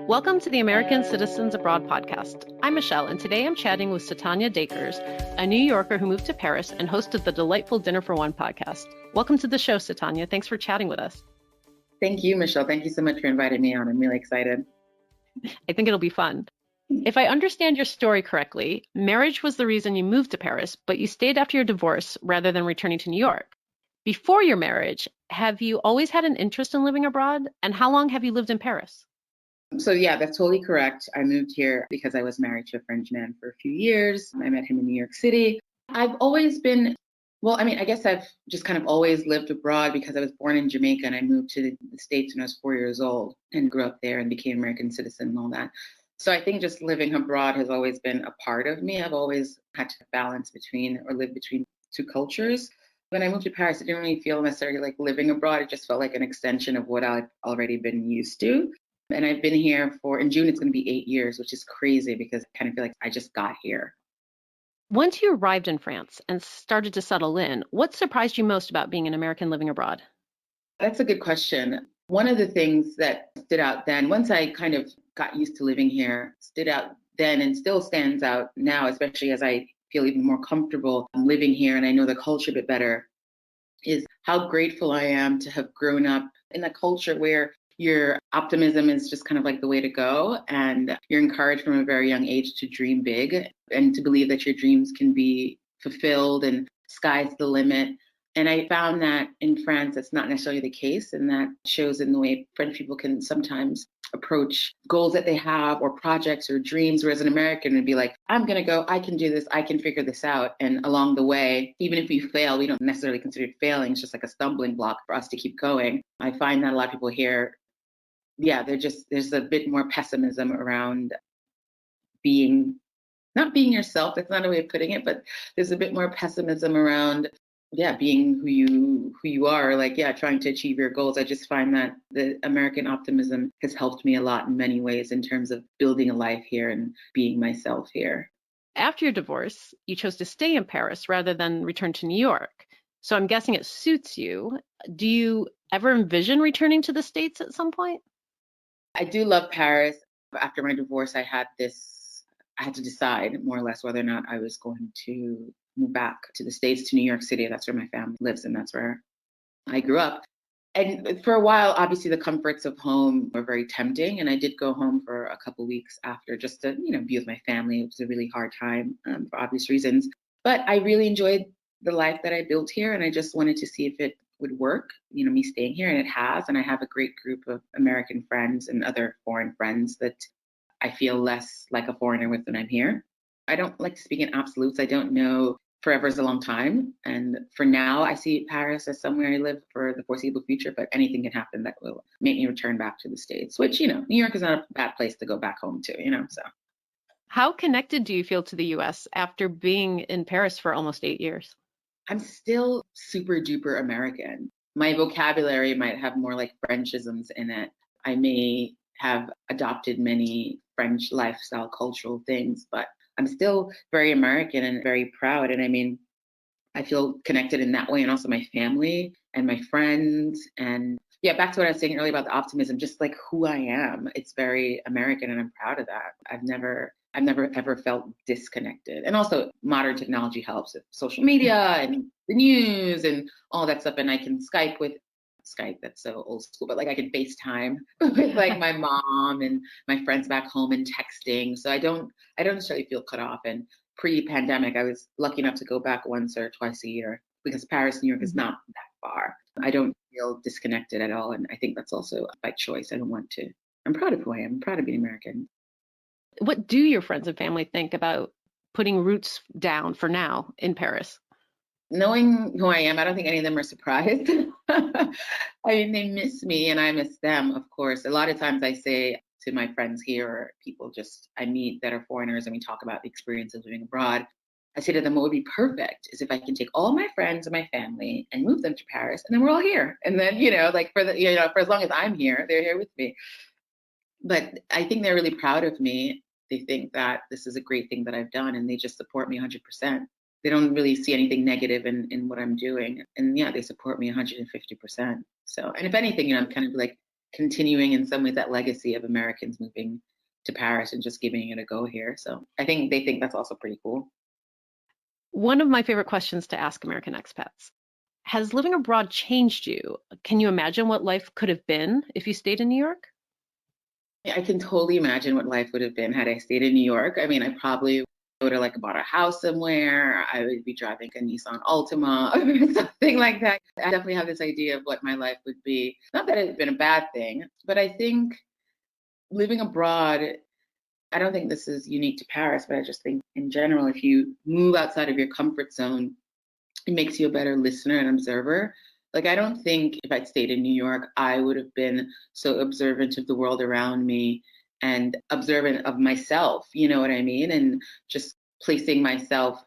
Welcome to the American Citizens Abroad podcast. I'm Michelle, and today I'm chatting with Sutanya Dacres, a New Yorker who moved to Paris and hosted the delightful Dinner for One podcast. Welcome to the show, Sutanya. Thanks for chatting with us. Thank you, Michelle. Thank you so much for inviting me on. I'm really excited. I think it'll be fun. If I understand your story correctly, marriage was the reason you moved to Paris, but you stayed after your divorce rather than returning to New York. Before your marriage, have you always had an interest in living abroad? And how long have you lived in Paris? So yeah, that's totally correct. I moved here because I was married to a French man for a few years. I met him in New York City. I've always been, I guess I've just kind of always lived abroad because I was born in Jamaica and I moved to the States when I was 4 years old and grew up there and became an American citizen and all that. So I think just living abroad has always been a part of me. I've always had to balance between or live between two cultures. When I moved to Paris, it didn't really feel necessarily like living abroad. It just felt like an extension of what I've already been used to. And I've been here in June, it's going to be 8 years, which is crazy because I kind of feel like I just got here. Once you arrived in France and started to settle in, what surprised you most about being an American living abroad? That's a good question. One of the things that stood out then, once I kind of got used to living here, stood out then and still stands out now, especially as I feel even more comfortable living here and I know the culture a bit better, is how grateful I am to have grown up in a culture where your optimism is just kind of like the way to go. And you're encouraged from a very young age to dream big and to believe that your dreams can be fulfilled and sky's the limit. And I found that in France, that's not necessarily the case. And that shows in the way French people can sometimes approach goals that they have or projects or dreams. Whereas an American would be like, I'm going to go, I can do this, I can figure this out. And along the way, even if we fail, we don't necessarily consider it failing. It's just like a stumbling block for us to keep going. I find that a lot of people here, there's a bit more pessimism around not being yourself. That's not a way of putting it, but there's a bit more pessimism around, being who you are, trying to achieve your goals. I just find that the American optimism has helped me a lot in many ways in terms of building a life here and being myself here. After your divorce, you chose to stay in Paris rather than return to New York. So I'm guessing it suits you. Do you ever envision returning to the States at some point? I do love Paris. After my divorce, I had to decide more or less whether or not I was going to move back to the States, to New York City. That's where my family lives and that's where I grew up. And for a while, obviously the comforts of home were very tempting. And I did go home for a couple of weeks after just to, be with my family. It was a really hard time for obvious reasons. But I really enjoyed the life that I built here. And I just wanted to see if it would work, me staying here. And it has. And I have a great group of American friends and other foreign friends that I feel less like a foreigner with when I'm here. I don't like to speak in absolutes. I don't know. Forever is a long time. And for now, I see Paris as somewhere I live for the foreseeable future, but anything can happen that will make me return back to the States, which, New York is not a bad place to go back home to, so. How connected do you feel to the US after being in Paris for almost 8 years? I'm still super duper American. My vocabulary might have more like Frenchisms in it. I may have adopted many French lifestyle cultural things, but I'm still very American and very proud. And I feel connected in that way. And also my family and my friends. And back to what I was saying earlier about the optimism, just like who I am. It's very American and I'm proud of that. I've never ever felt disconnected. And also modern technology helps with social media and the news and all that stuff. And I can Skype, that's so old school, but I can FaceTime with my mom and my friends back home and texting. So I don't necessarily feel cut off. And pre-pandemic, I was lucky enough to go back once or twice a year because Paris, New York is not that far. I don't feel disconnected at all. And I think that's also by choice. I don't want to. I'm proud of who I am. I'm proud of being American. What do your friends and family think about putting roots down for now in Paris? Knowing who I am, I don't think any of them are surprised. They miss me and I miss them, of course. A lot of times I say to my friends here or people I meet that are foreigners and we talk about the experience of living abroad, I say to them, what would be perfect is if I can take all my friends and my family and move them to Paris and then we're all here. And then, for as long as I'm here, they're here with me. But I think they're really proud of me. They think that this is a great thing that I've done and they just support me 100%. They don't really see anything negative in what I'm doing. And they support me 150%. So, and if anything, I'm kind of continuing in some ways that legacy of Americans moving to Paris and just giving it a go here. So I think they think that's also pretty cool. One of my favorite questions to ask American expats: has living abroad changed you? Can you imagine what life could have been if you stayed in New York? I can totally imagine what life would have been had I stayed in New York. I mean, I probably would have like bought a house somewhere. I would be driving a Nissan Altima or something like that. I definitely have this idea of what my life would be. Not that it's been a bad thing, but I think living abroad, I don't think this is unique to Paris, but I just think in general, if you move outside of your comfort zone, it makes you a better listener and observer. Like, I don't think if I'd stayed in New York, I would have been so observant of the world around me and observant of myself, you know what I mean? And just placing myself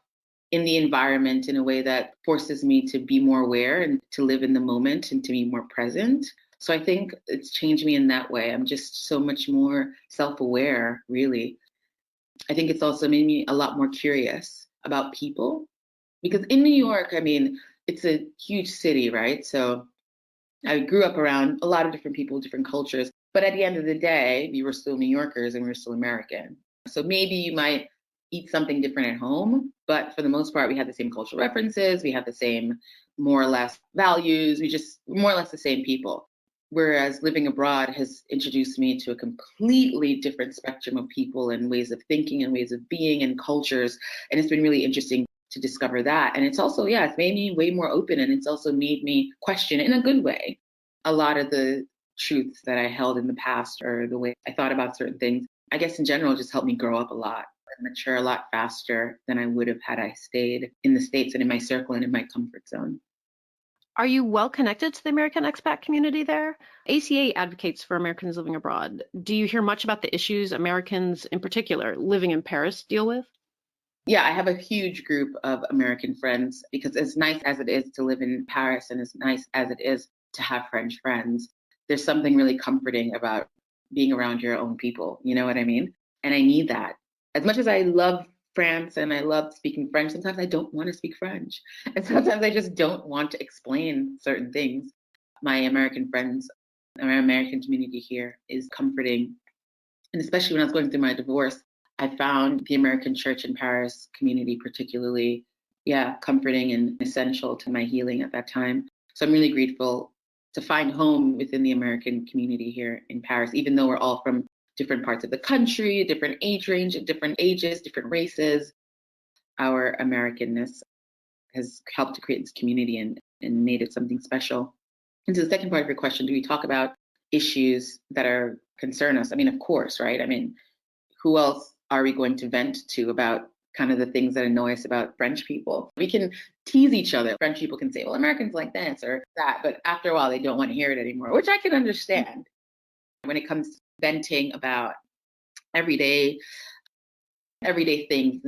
in the environment in a way that forces me to be more aware and to live in the moment and to be more present. So I think it's changed me in that way. I'm just so much more self-aware, really. I think it's also made me a lot more curious about people. Because in New York, I mean, it's a huge city, right? So I grew up around a lot of different people, different cultures. But at the end of the day, we were still New Yorkers and we were still American. So maybe you might eat something different at home, but for the most part, we had the same cultural references. We had the same, more or less, values. We just more or less the same people. Whereas living abroad has introduced me to a completely different spectrum of people and ways of thinking and ways of being and cultures. And it's been really interesting to discover that. And it's also, yeah, it's made me way more open, and it's also made me question in a good way a lot of the truths that I held in the past or the way I thought about certain things. I guess in general, just helped me grow up a lot and mature a lot faster than I would have had I stayed in the States and in my circle and in my comfort zone. Are you well connected to the American expat community there? ACA advocates for Americans living abroad. Do you hear much about the issues Americans in particular living in Paris deal with? Yeah, I have a huge group of American friends because as nice as it is to live in Paris and as nice as it is to have French friends, there's something really comforting about being around your own people. You know what I mean? And I need that. As much as I love France and I love speaking French, sometimes I don't want to speak French. And sometimes I just don't want to explain certain things. My American friends, our American community here is comforting. And especially when I was going through my divorce, I found the American church in Paris community particularly, comforting and essential to my healing at that time. So I'm really grateful to find home within the American community here in Paris, even though we're all from different parts of the country, different age range, different ages, different races. Our Americanness has helped to create this community and made it something special. And to the second part of your question, do we talk about issues that are concern us? I mean, of course, right? I mean, who else are we going to vent to about kind of the things that annoy us about French people? We can tease each other. French people can say, well, Americans like this or that, but after a while, they don't want to hear it anymore, which I can understand. When it comes to venting about everyday things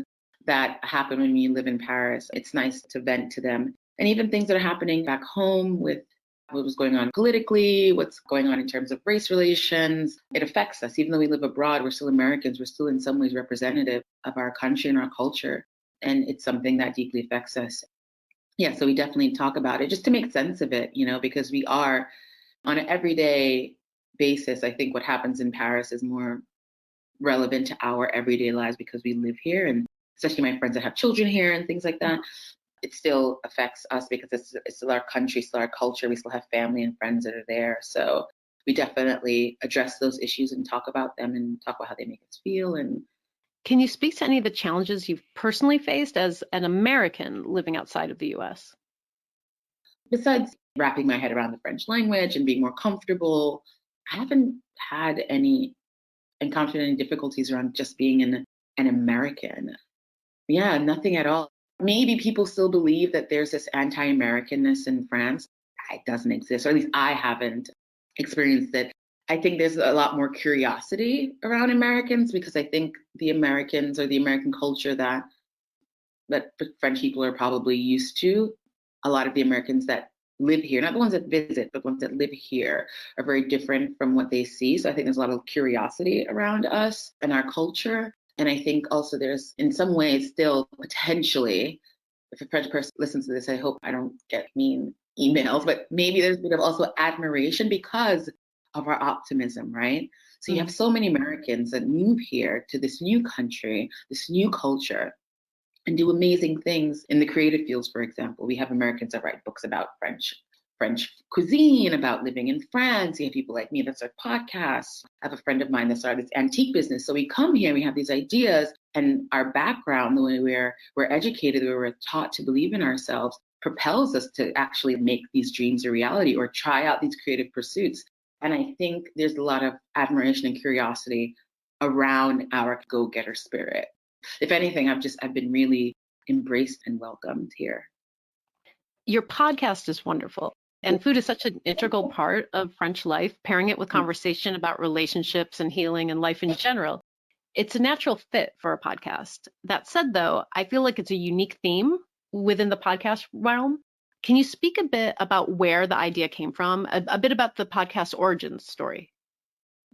that happen when you live in Paris, it's nice to vent to them. And even things that are happening back home with what was going on politically, what's going on in terms of race relations. It affects us. Even though we live abroad, we're still Americans. We're still in some ways representative of our country and our culture. And it's something that deeply affects us. Yeah, so we definitely talk about it just to make sense of it, because we are on an everyday basis. I think what happens in Paris is more relevant to our everyday lives because we live here, and especially my friends that have children here and things like that. It still affects us because it's still our country, still our culture. We still have family and friends that are there. So we definitely address those issues and talk about them and talk about how they make us feel. And can you speak to any of the challenges you've personally faced as an American living outside of the US? Besides wrapping my head around the French language and being more comfortable, I haven't had encountered any difficulties around just being an American. Yeah, nothing at all. Maybe people still believe that there's this anti-Americanness in France. It doesn't exist, or at least I haven't experienced it. I think there's a lot more curiosity around Americans because I think the Americans or the American culture that French people are probably used to, a lot of the Americans that live here, not the ones that visit, but the ones that live here, are very different from what they see. So I think there's a lot of curiosity around us and our culture. And I think also there's, in some ways, still potentially, if a French person listens to this, I hope I don't get mean emails, but maybe there's a bit of also admiration because of our optimism, right? So you have so many Americans that move here to this new country, this new culture, and do amazing things in the creative fields. For example, we have Americans that write books about French cuisine, about living in France. You have people like me that start podcasts. I have a friend of mine that started this antique business. So we come here, we have these ideas, and our background, the way we're educated, the way we're taught to believe in ourselves, propels us to actually make these dreams a reality or try out these creative pursuits. And I think there's a lot of admiration and curiosity around our go-getter spirit. If anything, I've been really embraced and welcomed here. Your podcast is wonderful. And food is such an integral part of French life, pairing it with conversation about relationships and healing and life in general. It's a natural fit for a podcast. That said, though, I feel like it's a unique theme within the podcast realm. Can you speak a bit about where the idea came from, a bit about the podcast origins story?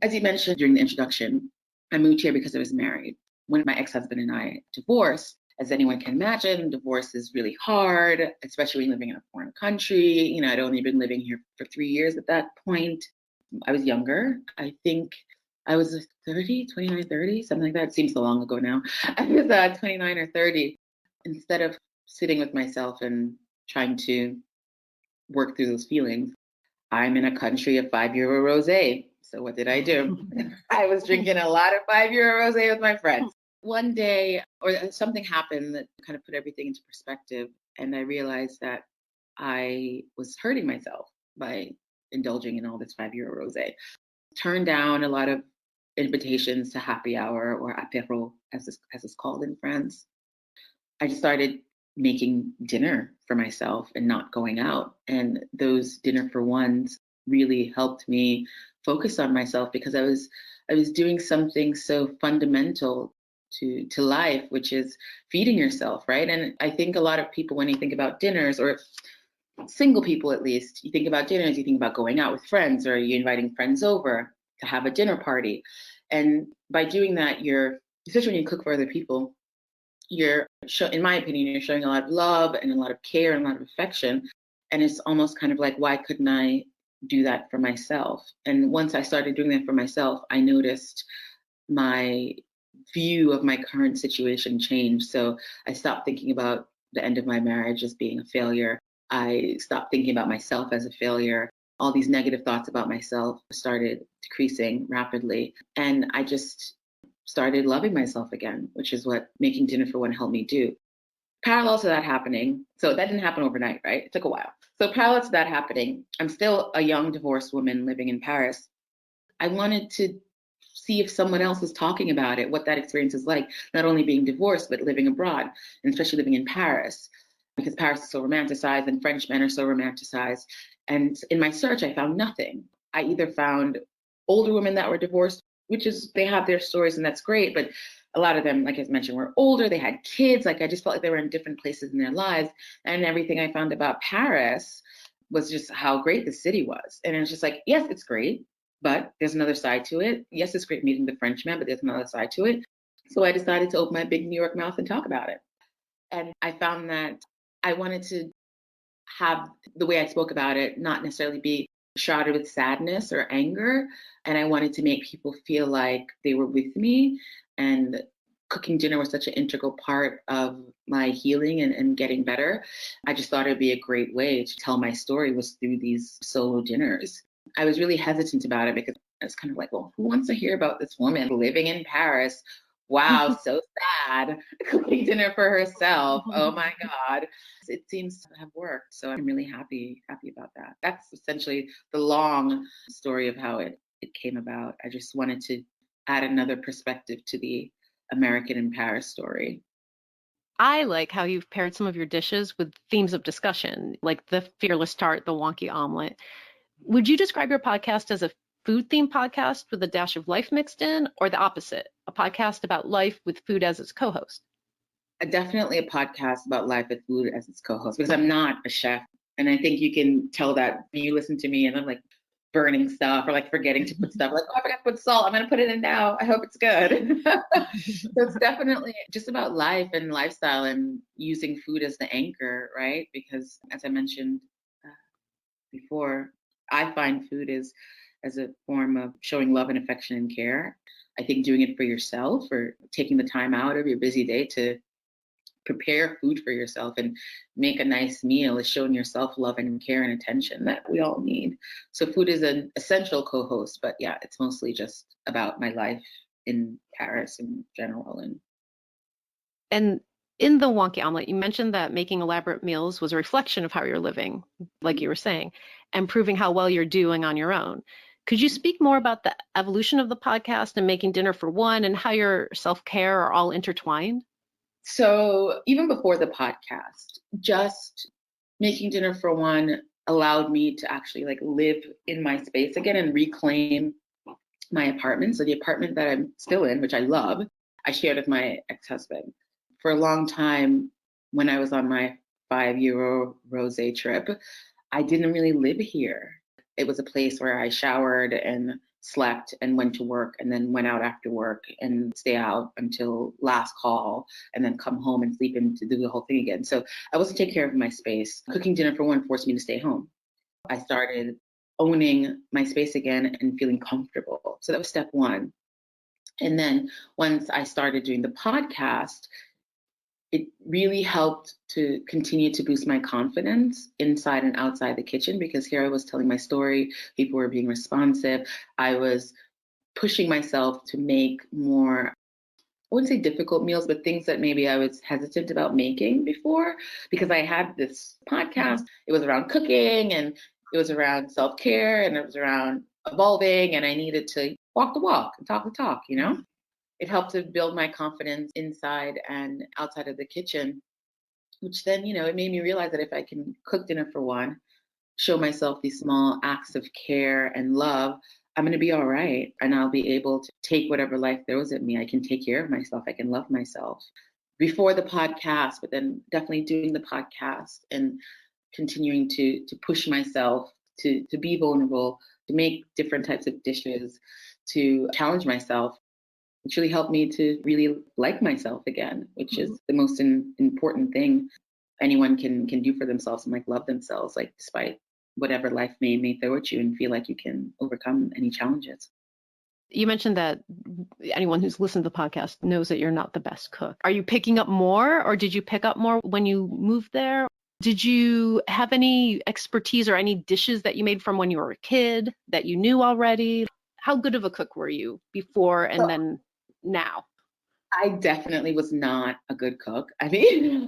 As you mentioned during the introduction, I moved here because I was married. When my ex-husband and I divorced, as anyone can imagine, divorce is really hard, especially when living in a foreign country. I'd only been living here for 3 years at that point. I was younger. I think I was 30, 29, 30, something like that. It seems so long ago now. I was 29 or 30. Instead of sitting with myself and trying to work through those feelings, I'm in a country of €5 rosé. So what did I do? I was drinking a lot of €5 rosé with my friends. One day, or something happened that kind of put everything into perspective, and I realized that I was hurting myself by indulging in all this €5 rosé. Turned down a lot of invitations to happy hour or apéro, as it's called in France. I just started making dinner for myself and not going out. And those dinner for ones really helped me focus on myself, because I was doing something so fundamental to life, which is feeding yourself, right? And I think a lot of people, when you think about dinners, or single people at least, you think about dinners, you think about going out with friends, or you inviting friends over to have a dinner party. And by doing that, especially when you cook for other people, in my opinion, you're showing a lot of love and a lot of care and a lot of affection. And it's almost kind of like, why couldn't I do that for myself? And once I started doing that for myself, I noticed my view of my current situation changed. So I stopped thinking about the end of my marriage as being a failure. I stopped thinking about myself as a failure. All these negative thoughts about myself started decreasing rapidly. And I just started loving myself again, which is what making dinner for one helped me do. Parallel to that happening, so that didn't happen overnight, right? It took a while. So parallel to that happening, I'm still a young divorced woman living in Paris. I wanted to see if someone else is talking about it, what that experience is like, not only being divorced, but living abroad, and especially living in Paris, because Paris is so romanticized and French men are so romanticized. And in my search, I found nothing. I either found older women that were divorced, which is, they have their stories and that's great, but a lot of them, like I mentioned, were older, they had kids, I just felt like they were in different places in their lives. And everything I found about Paris was just how great the city was. And it's just like, yes, it's great, but there's another side to it. Yes, it's great meeting the Frenchman, but there's another side to it. So I decided to open my big New York mouth and talk about it. And I found that I wanted to have the way I spoke about it not necessarily be shrouded with sadness or anger. And I wanted to make people feel like they were with me. And cooking dinner was such an integral part of my healing and getting better. I just thought it'd be a great way to tell my story was through these solo dinners. I was really hesitant about it because I was kind of like, well, who wants to hear about this woman living in Paris? Wow, so sad, cooking dinner for herself. Oh my God. It seems to have worked. So I'm really happy about that. That's essentially the long story of how it came about. I just wanted to add another perspective to the American in Paris story. I like how you've paired some of your dishes with themes of discussion, like the fearless tart, the wonky omelet. Would you describe your podcast as a food themed podcast with a dash of life mixed in, or the opposite, a podcast about life with food as its co-host? Definitely a podcast about life with food as its co-host, because I'm not a chef. And I think you can tell that when you listen to me and I'm like burning stuff or like forgetting to put stuff, like, oh, I forgot to put salt. I'm going to put it in now. I hope it's good. So it's definitely just about life and lifestyle and using food as the anchor, right? Because as I mentioned before, I find food is as a form of showing love and affection and care. I think doing it for yourself or taking the time out of your busy day to prepare food for yourself and make a nice meal is showing yourself love and care and attention that we all need. So food is an essential co-host, but yeah, it's mostly just about my life in Paris in general. And in the wonky omelet, you mentioned that making elaborate meals was a reflection of how you're living, like you were saying, and proving how well you're doing on your own. Could you speak more about the evolution of the podcast and making dinner for one and how your self-care are all intertwined? So even before the podcast, just making dinner for one allowed me to actually like live in my space again and reclaim my apartment. So the apartment that I'm still in, which I love, I shared with my ex-husband. For a long time, when I was on my 5-year rosé trip, I didn't really live here. It was a place where I showered and slept and went to work and then went out after work and stay out until last call and then come home and sleep and to do the whole thing again. So I wasn't taking care of my space. Cooking dinner for one forced me to stay home. I started owning my space again and feeling comfortable. So that was step one. And then once I started doing the podcast, it really helped to continue to boost my confidence inside and outside the kitchen, because here I was telling my story, people were being responsive. I was pushing myself to make more, I wouldn't say difficult meals, but things that maybe I was hesitant about making before, because I had this podcast. It was around cooking and it was around self-care and it was around evolving, and I needed to walk the walk and talk the talk, you know? It helped to build my confidence inside and outside of the kitchen, which then, it made me realize that if I can cook dinner for one, show myself these small acts of care and love, I'm going to be all right. And I'll be able to take whatever life throws at me. I can take care of myself. I can love myself. Before the podcast, but then definitely doing the podcast and continuing to push myself to be vulnerable, to make different types of dishes, to challenge myself. It's really helped me to really like myself again, which is the most important thing anyone can do for themselves, and like love themselves, like despite whatever life may throw at you, and feel like you can overcome any challenges. You mentioned that anyone who's listened to the podcast knows that you're not the best cook. Are you picking up more, or did you pick up more when you moved there? Did you have any expertise or any dishes that you made from when you were a kid that you knew already? How good of a cook were you before and then now? I definitely was not a good cook. I mean,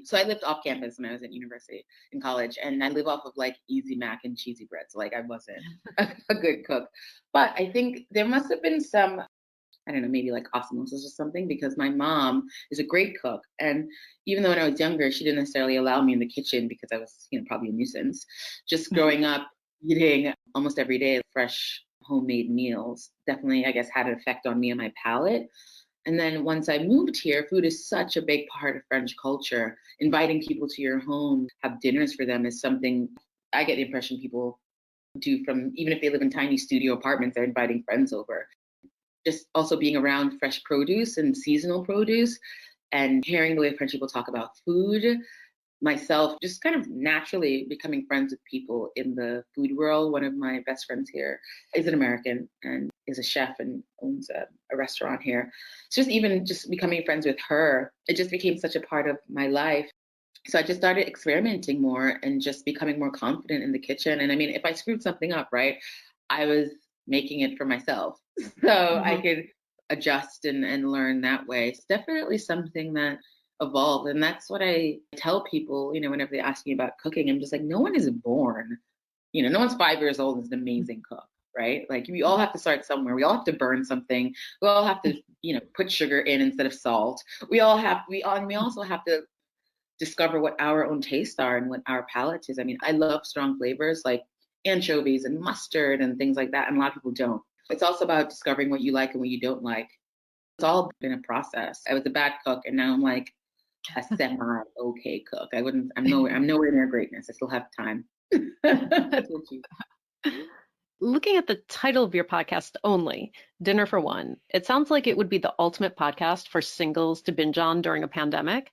so I lived off campus when I was at university in college, and I live off of like easy mac and cheesy bread. So like I wasn't a good cook, but I think there must have been some, I don't know, maybe like osmosis or something, because my mom is a great cook. And even though when I was younger, she didn't necessarily allow me in the kitchen because I was, probably a nuisance. Just growing up, eating almost every day fresh homemade meals definitely, I guess, had an effect on me and my palate. And then once I moved here, food is such a big part of French culture. Inviting people to your home, have dinners for them is something I get the impression people do from, even if they live in tiny studio apartments, they're inviting friends over. Just also being around fresh produce and seasonal produce and hearing the way French people talk about food, myself just kind of naturally becoming friends with people in the food world. One of my best friends here is an American and is a chef and owns a restaurant here. So just becoming friends with her, it just became such a part of my life. So I just started experimenting more and just becoming more confident in the kitchen. And I mean, if I screwed something up, right, I was making it for myself. So I could adjust and learn that way. It's definitely something that evolved. And that's what I tell people, whenever they ask me about cooking, I'm just like, no one is born, no one's 5 years old and is an amazing cook, right? Like we all have to start somewhere. We all have to burn something. We all have to, put sugar in instead of salt. We also have to discover what our own tastes are and what our palate is. I mean, I love strong flavors like anchovies and mustard and things like that. And a lot of people don't. It's also about discovering what you like and what you don't like. It's all been a process. I was a bad cook, and now I'm like a semi-okay cook. I'm nowhere near greatness. I still have time. Looking at the title of your podcast only, Dinner for One, it sounds like it would be the ultimate podcast for singles to binge on during a pandemic.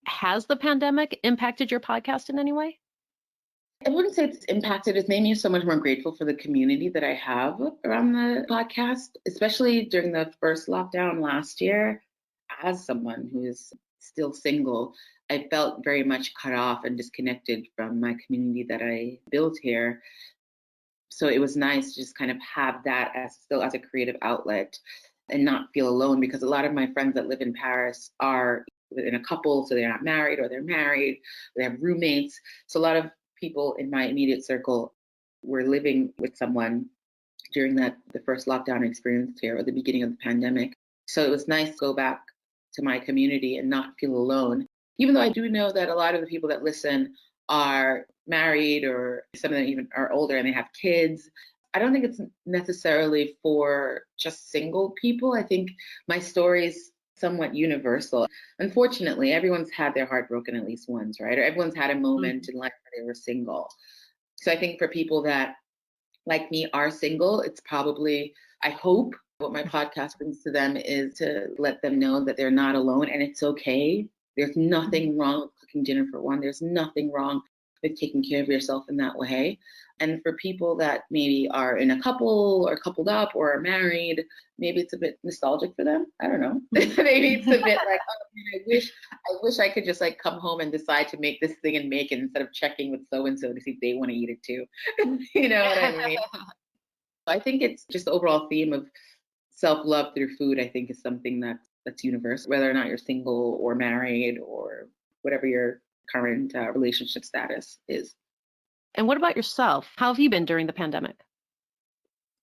Has the pandemic impacted your podcast in any way? I wouldn't say it's impacted. It's made me so much more grateful for the community that I have around the podcast, especially during the first lockdown last year. As someone who is still single, I felt very much cut off and disconnected from my community that I built here. So it was nice to just kind of have that as still as a creative outlet and not feel alone, because a lot of my friends that live in Paris are in a couple, so they're not married, or they're married, they have roommates. So a lot of people in my immediate circle were living with someone during the first lockdown experience here, or the beginning of the pandemic. So it was nice to go back to my community and not feel alone. Even though I do know that a lot of the people that listen are married, or some of them even are older and they have kids. I don't think it's necessarily for just single people. I think my story is somewhat universal. Unfortunately, everyone's had their heart broken at least once, right? Or everyone's had a moment in life where they were single. So I think for people that, like me, are single, it's probably, I hope, what my podcast brings to them is to let them know that they're not alone and it's okay. There's nothing wrong with cooking dinner for one. There's nothing wrong with taking care of yourself in that way. And for people that maybe are in a couple or coupled up or are married, maybe it's a bit nostalgic for them. I don't know. Maybe it's a bit like, oh, man, I wish I could just like come home and decide to make this thing and make it instead of checking with so-and-so to see if they want to eat it too. You know what I mean? I think it's just the overall theme of self-love through food, I think, is something that's universal, whether or not you're single or married or whatever your current relationship status is. And what about yourself? How have you been during the pandemic?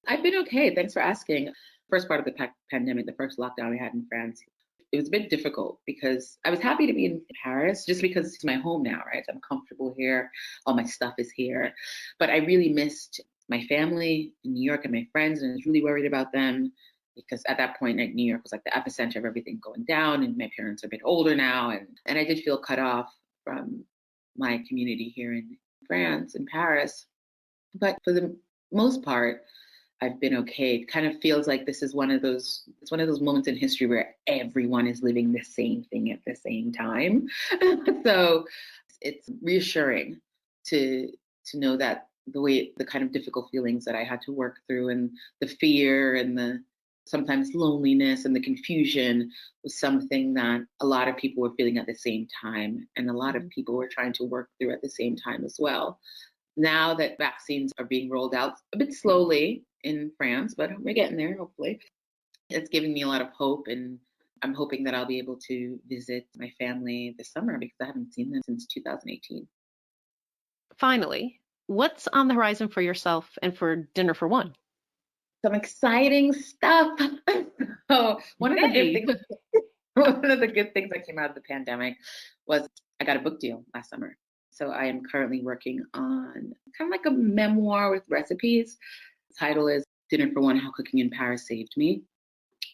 I've been okay. Thanks for asking. First part of the pandemic, the first lockdown we had in France, it was a bit difficult because I was happy to be in Paris just because it's my home now, right? So I'm comfortable here. All my stuff is here. But I really missed my family in New York and my friends, and I was really worried about them because at that point, like, New York was like the epicenter of everything going down, and my parents are a bit older now. And I did feel cut off from my community here in France, in Paris. But for the most part, I've been okay. It kind of feels like this is one of those moments in history where everyone is living the same thing at the same time. So it's reassuring to know that the kind of difficult feelings that I had to work through, and the fear and the sometimes loneliness and the confusion, was something that a lot of people were feeling at the same time, and a lot of people were trying to work through at the same time as well. Now that vaccines are being rolled out a bit slowly in France, but we're getting there, hopefully, it's giving me a lot of hope, and I'm hoping that I'll be able to visit my family this summer because I haven't seen them since 2018. Finally, what's on the horizon for yourself and for Dinner for One? Some exciting stuff. So one of the good things that came out of the pandemic was I got a book deal last summer. So I am currently working on kind of like a memoir with recipes. The title is Dinner for One: How Cooking in Paris Saved Me.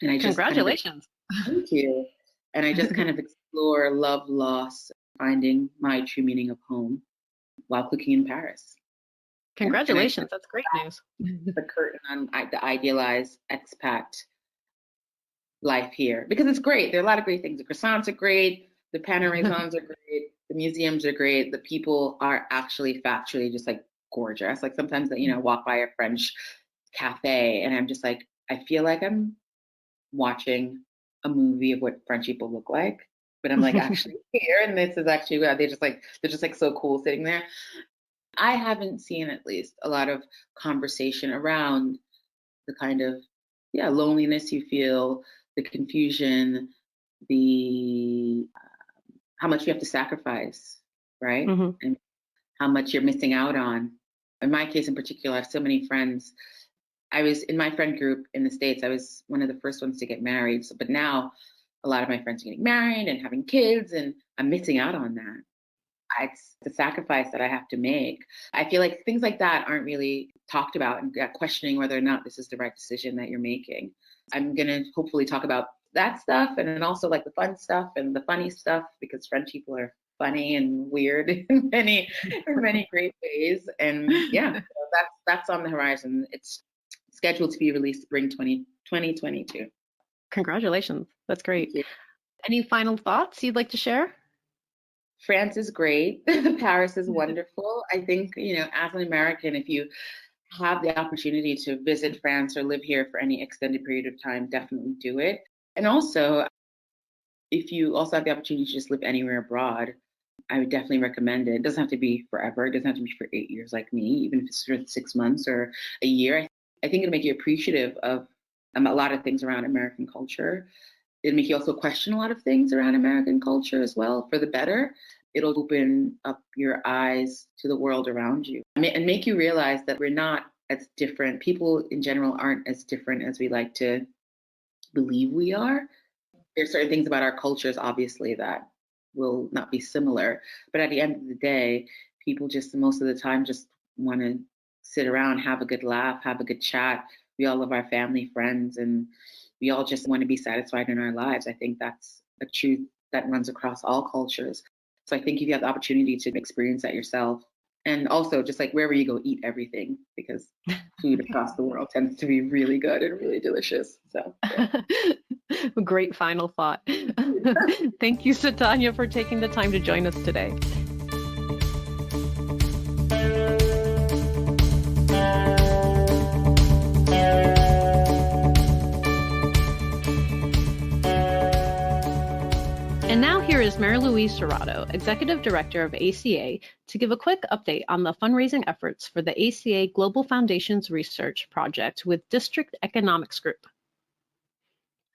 And I just Congratulations. Thank you. And I just kind of explore love, loss, finding my true meaning of home while cooking in Paris. Congratulations. That's great news. The curtain on the idealized expat life here, because it's great. There are a lot of great things. The croissants are great. The panoramas are great. The museums are great. The people are actually factually just like gorgeous. Like sometimes that, walk by a French cafe and I'm just like, I feel like I'm watching a movie of what French people look like, but I'm like actually here, and this is actually they're just like so cool sitting there. I haven't seen, at least, a lot of conversation around the kind of loneliness you feel, the confusion, the how much you have to sacrifice, right? And how much you're missing out on. In my case in particular, I have so many friends. I was in my friend group in the States. I was one of the first ones to get married. But now a lot of my friends are getting married and having kids, and I'm missing out on that. It's the sacrifice that I have to make. I feel like things like that aren't really talked about, and questioning whether or not this is the right decision that you're making. I'm going to hopefully talk about that stuff, and then also like the fun stuff and the funny stuff, because French people are funny and weird in many great ways. And so that's on the horizon. It's scheduled to be released spring 2022. Congratulations. That's great. Any final thoughts you'd like to share? France is great. Paris is wonderful. I think, as an American, if you have the opportunity to visit France or live here for any extended period of time, definitely do it. And also, if you also have the opportunity to just live anywhere abroad, I would definitely recommend it. It doesn't have to be forever. It doesn't have to be for 8 years like me, even if it's for 6 months or a year. I think it'll make you appreciative of a lot of things around American culture. It'll make you also question a lot of things around American culture as well, for the better. It'll open up your eyes to the world around you and make you realize that we're not as different. People in general aren't as different as we like to believe we are. There's certain things about our cultures, obviously, that will not be similar. But at the end of the day, people just most of the time just want to sit around, have a good laugh, have a good chat. We all love our family, friends, and we all just want to be satisfied in our lives. I think that's a truth that runs across all cultures. So I think if you have the opportunity to experience that yourself, and also just like wherever you go, eat everything, because food across the world tends to be really good and really delicious. So yeah. Great final thought. Thank you, Sutanya, for taking the time to join us today. And now here is Marylouise Serrato, Executive Director of ACA, to give a quick update on the fundraising efforts for the ACA Global Foundations Research Project with District Economics Group.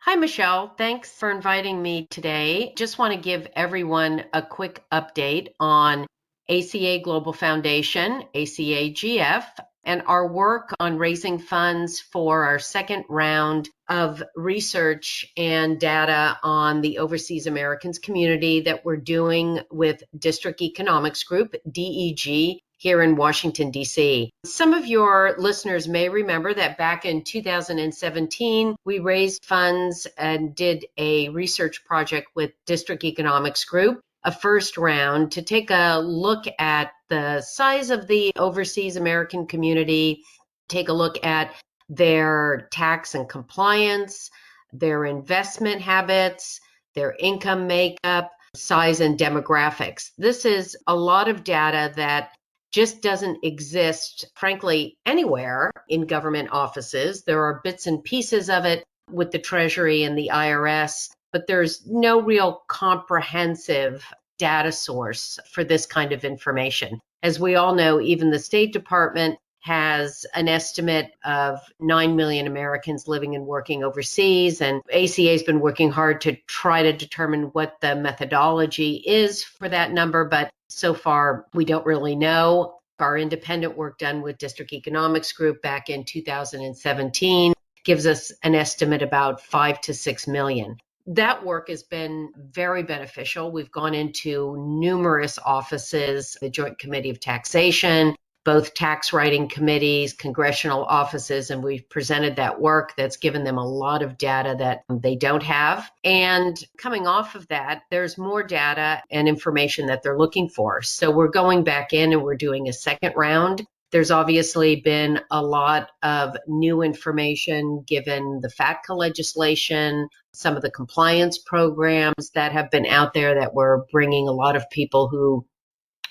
Hi, Michelle. Thanks for inviting me today. Just want to give everyone a quick update on ACA Global Foundation, ACAGF, and our work on raising funds for our second round of research and data on the overseas Americans community that we're doing with District Economics Group, DEG, here in Washington, D.C. Some of your listeners may remember that back in 2017, we raised funds and did a research project with District Economics Group, a first round, to take a look at the size of the overseas American community, take a look at their tax and compliance, their investment habits, their income makeup, size and demographics. This is a lot of data that just doesn't exist, frankly, anywhere in government offices. There are bits and pieces of it with the Treasury and the IRS, but there's no real comprehensive data source for this kind of information. As we all know, even the State Department has an estimate of 9 million Americans living and working overseas, and ACA has been working hard to try to determine what the methodology is for that number, but so far we don't really know. Our independent work done with District Economics Group back in 2017 gives us an estimate about 5 to 6 million. That work has been very beneficial. We've gone into numerous offices, the Joint Committee of Taxation, both tax writing committees, congressional offices, and we've presented that work that's given them a lot of data that they don't have. And coming off of that, there's more data and information that they're looking for. So we're going back in and we're doing a second round. There's obviously been a lot of new information given the FATCA legislation, some of the compliance programs that have been out there that were bringing a lot of people who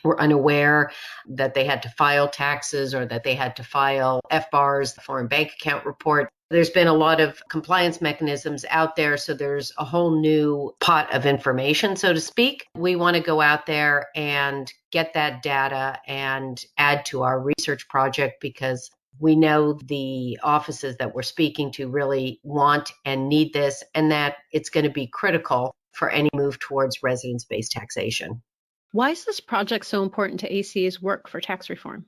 were unaware that they had to file taxes or that they had to file FBARs, the foreign bank account report. There's been a lot of compliance mechanisms out there, so there's a whole new pot of information, so to speak. We want to go out there and get that data and add to our research project because we know the offices that we're speaking to really want and need this, and that it's going to be critical for any move towards residence-based taxation. Why is this project so important to ACA's work for tax reform?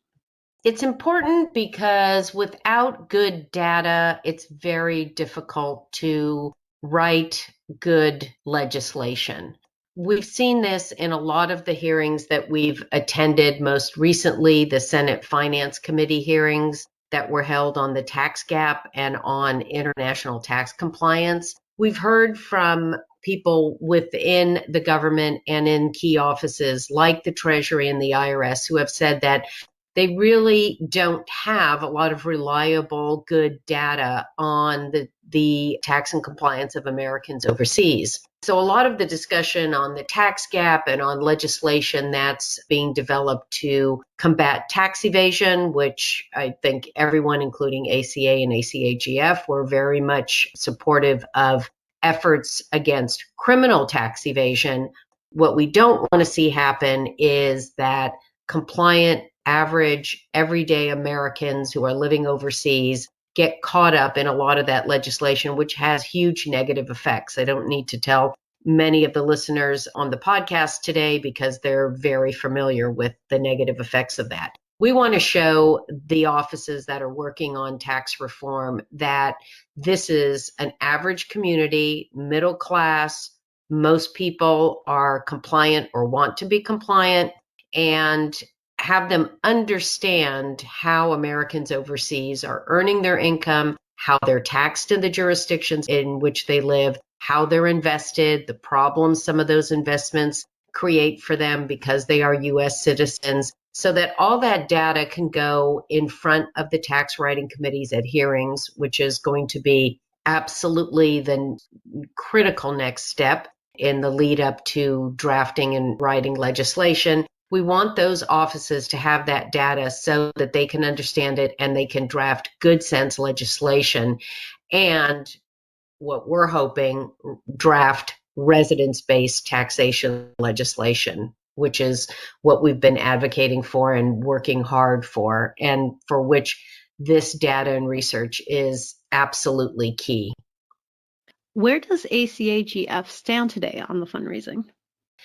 It's important because without good data, it's very difficult to write good legislation. We've seen this in a lot of the hearings that we've attended, most recently the Senate Finance Committee hearings that were held on the tax gap and on international tax compliance. We've heard from people within the government and in key offices like the Treasury and the IRS who have said that they really don't have a lot of reliable, good data on the tax and compliance of Americans overseas. So a lot of the discussion on the tax gap and on legislation that's being developed to combat tax evasion, which I think everyone, including ACA and ACAGF, were very much supportive of efforts against criminal tax evasion. What we don't want to see happen is that compliant, average, everyday Americans who are living overseas get caught up in a lot of that legislation, which has huge negative effects. I don't need to tell many of the listeners on the podcast today because they're very familiar with the negative effects of that. We want to show the offices that are working on tax reform that this is an average community, middle class. Most people are compliant or want to be compliant, and have them understand how Americans overseas are earning their income, how they're taxed in the jurisdictions in which they live, how they're invested, the problems some of those investments create for them because they are U.S. citizens, so that all that data can go in front of the tax writing committees at hearings, which is going to be absolutely the critical next step in the lead up to drafting and writing legislation. We want those offices to have that data so that they can understand it and they can draft good sense legislation. And what we're hoping, draft residence-based taxation legislation, which is what we've been advocating for and working hard for, and for which this data and research is absolutely key. Where does ACAGF stand today on the fundraising?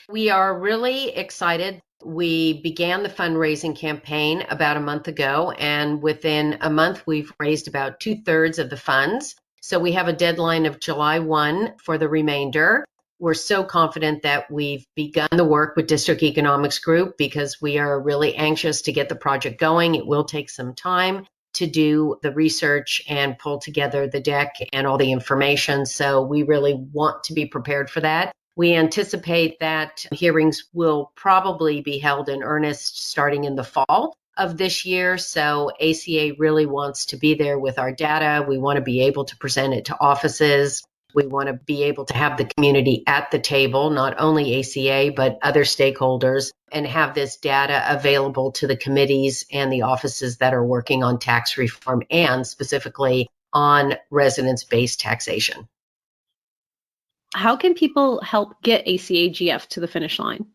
We are really excited. We began the fundraising campaign about a month ago, and within a month, we've raised about 2/3 of the funds. So we have a deadline of July 1 for the remainder. We're so confident that we've begun the work with District Economics Group because we are really anxious to get the project going. It will take some time to do the research and pull together the deck and all the information. So we really want to be prepared for that. We anticipate that hearings will probably be held in earnest starting in the fall of this year. So ACA really wants to be there with our data. We want to be able to present it to offices. We want to be able to have the community at the table, not only ACA, but other stakeholders, and have this data available to the committees and the offices that are working on tax reform and specifically on residence-based taxation. How can people help get ACAGF to the finish line?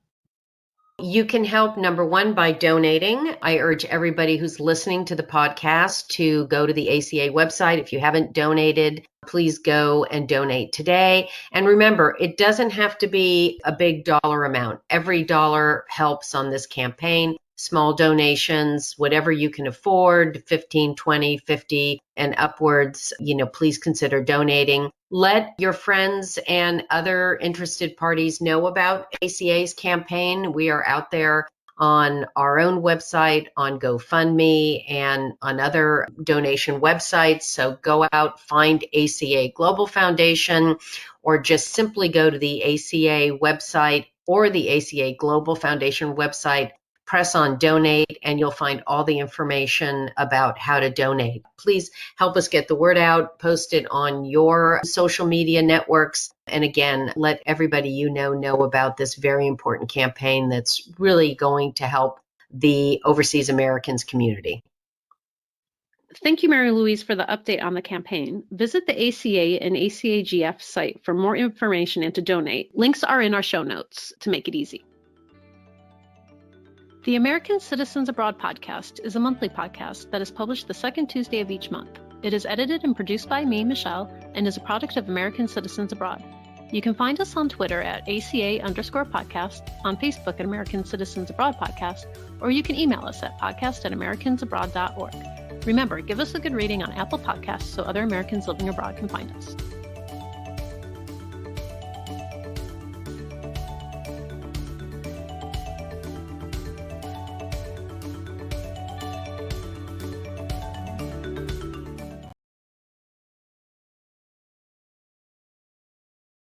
You can help, number one, by donating. I urge everybody who's listening to the podcast to go to the ACA website. If you haven't donated, please go and donate today. And remember, it doesn't have to be a big dollar amount. Every dollar helps on this campaign. Small donations, whatever you can afford, 15, 20, 50 and upwards, please consider donating. Let your friends and other interested parties know about ACA's campaign. We are out there on our own website, on GoFundMe, and on other donation websites. So go out, find ACA Global Foundation, or just simply go to the ACA website or the ACA Global Foundation website. Press on donate and you'll find all the information about how to donate. Please help us get the word out, post it on your social media networks. And again, let everybody you know about this very important campaign that's really going to help the overseas Americans community. Thank you, Marylouise, for the update on the campaign. Visit the ACA and ACAGF site for more information and to donate. Links are in our show notes to make it easy. The American Citizens Abroad podcast is a monthly podcast that is published the second Tuesday of each month. It is edited and produced by me, Michelle, and is a product of American Citizens Abroad. You can find us on Twitter at ACA_podcast, on Facebook at American Citizens Abroad Podcast, or you can email us at podcast@americansabroad.org. Remember, give us a good rating on Apple Podcasts so other Americans living abroad can find us.